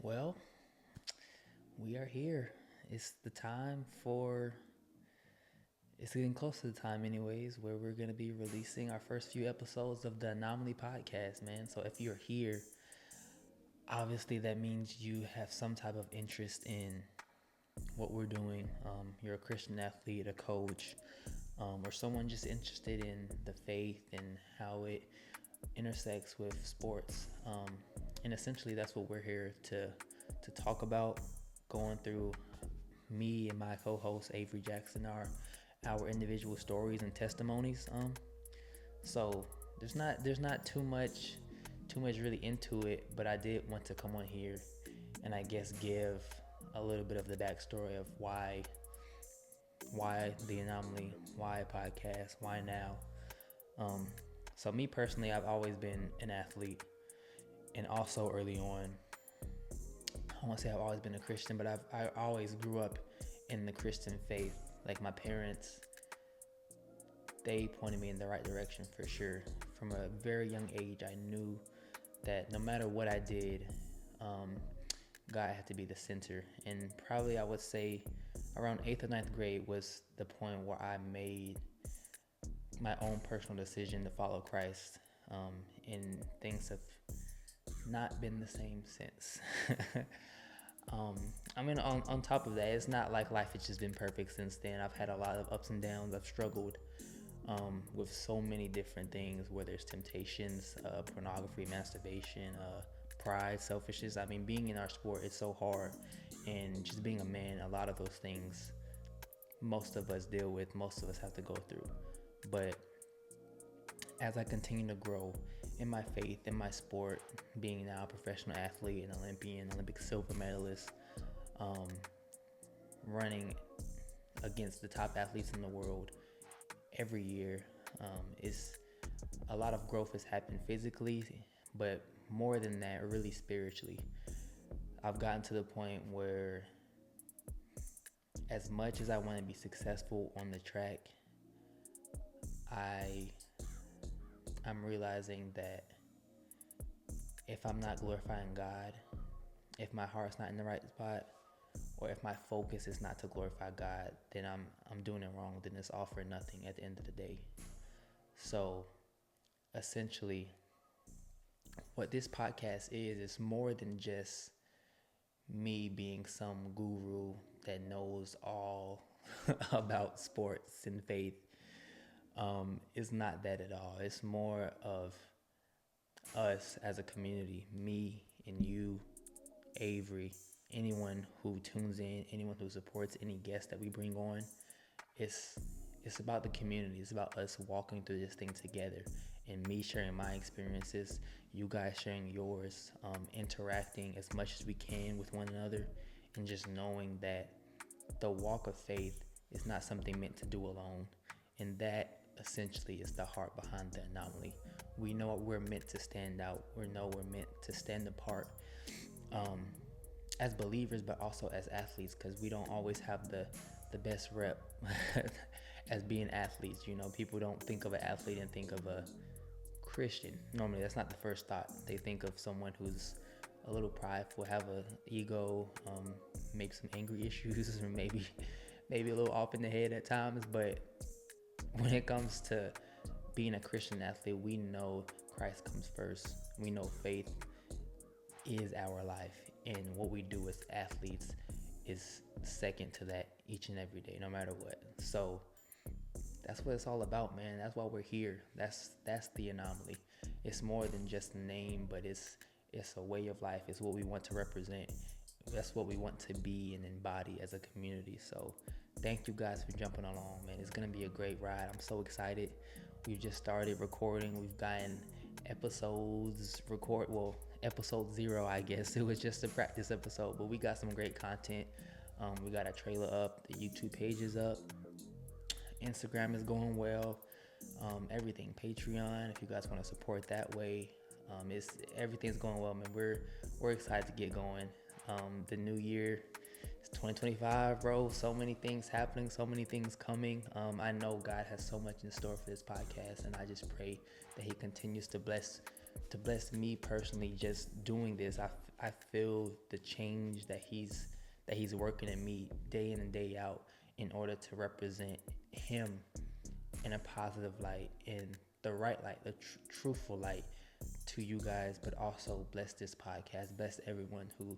Well, we are here. It's the time for, it's getting close to the time, anyways, where we're going to be releasing our first few episodes of the Anomaly podcast, man. So if you're here, obviously that means you have some type of interest in what we're doing. You're a Christian athlete, a coach, or someone just interested in the faith and how it intersects with sports. And essentially, that's what we're here to talk about, going through me and my co-host Avery Jackson, our individual stories and testimonies. So there's not too much really into it, but I did want to come on here and I guess give a little bit of the backstory of why the anomaly, why a podcast, why now. Um, so me personally, I've always been an athlete, and also early on, I won't say I've always been a Christian, but I always grew up in the Christian faith. Like my parents, they pointed me in the right direction for sure. From a very young age, I knew that no matter what I did, um, God had to be the center. And probably I would say around 8th or ninth grade was the point where I made my own personal decision to follow Christ. And things have not been the same since. On top of that, it's not like life has just been perfect since then. I've had a lot of ups and downs. I've struggled with so many different things, where there's temptations, pornography, masturbation, pride, selfishness. I mean, being in our sport is so hard, and just being a man, a lot of those things most of us deal with, most of us have to go through. But as I continue to grow in my faith, in my sport, being now a professional athlete, an Olympian, Olympic silver medalist, um, running against the top athletes in the world every year, is a lot of growth has happened physically, but more than that, really spiritually. I've gotten to the point where, as much as I want to be successful on the track, I I'm realizing that if I'm not glorifying God, if my heart's not in the right spot, or if my focus is not to glorify God, then I'm doing it wrong. Then it's all for nothing at the end of the day. So essentially, what this podcast is more than just me being some guru that knows all about sports and faith. It's not that at all. It's more of us as a community, me and you, Avery, anyone who tunes in, anyone who supports any guest that we bring on. It's it's about the community. It's about us walking through this thing together, and me sharing my experiences, you guys sharing yours, interacting as much as we can with one another, and just knowing that the walk of faith is not something meant to do alone, and that essentially is the heart behind the anomaly. We know we're meant to stand out. We know we're meant to stand apart, um, as believers, but also as athletes, because we don't always have the best rep as being athletes. You know, people don't think of an athlete and think of a Christian. Normally, that's not the first thought. They think of someone who's a little prideful, have a ego, maybe some angry issues, or maybe a little off in the head at times. But when it comes to being a Christian athlete, we know Christ comes first. We know faith is our life, and what we do as athletes is second to that each and every day, no matter what. So that's what it's all about, man. That's why we're here. That's the anomaly. It's more than just a name, but it's a way of life. It's what we want to represent. That's what we want to be and embody as a community. So thank you guys for jumping along, man. It's gonna be a great ride. I'm so excited. We've just started recording. We've gotten episode 0, I guess. It was just a practice episode, but we got some great content. We got a trailer up, the YouTube page is up, Instagram is going well, everything, Patreon, if you guys want to support that way. It's everything's going well, man. We're excited to get going. The new year, it's 2025, bro. So many things happening, so many things coming. I know God has so much in store for this podcast, and I just pray that He continues to bless me personally just doing this. I feel the change that he's working in me day in and day out in order to represent him in a positive light, in the right light, the truthful light to you guys, but also bless this podcast, bless everyone who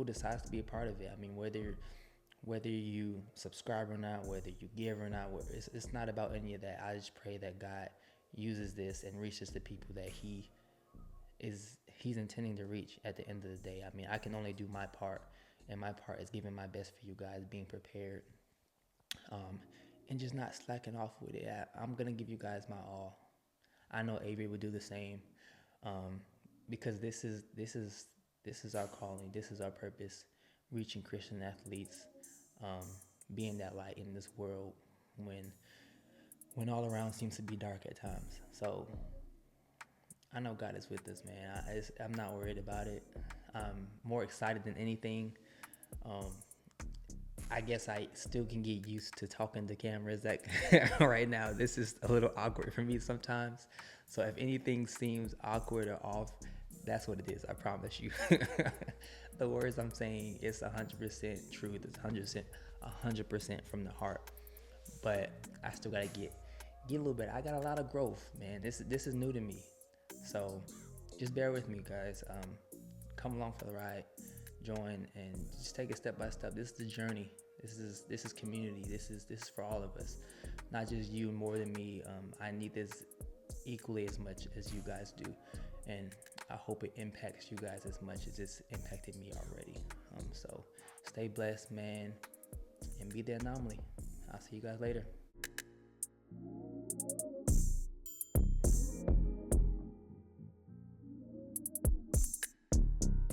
decides to be a part of it. I mean, whether you subscribe or not, whether you give or not, it's not about any of that. I just pray that God uses this and reaches the people that he's intending to reach at the end of the day. I mean, I can only do my part, and my part is giving my best for you guys, being prepared, and just not slacking off with it. I'm gonna give you guys my all. I know Avery would do the same, because this is our calling. This is our purpose, reaching Christian athletes, um, being that light in this world when all around seems to be dark at times. So I know God is with us, man. I'm not worried about it. I'm more excited than anything. Um, I guess I still can get used to talking to cameras. That right now, this is a little awkward for me sometimes. So if anything seems awkward or off, that's what it is. I promise you. The words I'm saying is 100% truth. It's 100% from the heart. But I still gotta get a little bit. I got a lot of growth, man. This is new to me. So just bear with me, guys. Come along for the ride. Join and just take it step by step. This is the journey. This is community. This is for all of us, not just you more than me. I need this equally as much as you guys do, and I hope it impacts you guys as much as it's impacted me already. So stay blessed, man, and be the anomaly. I'll see you guys later.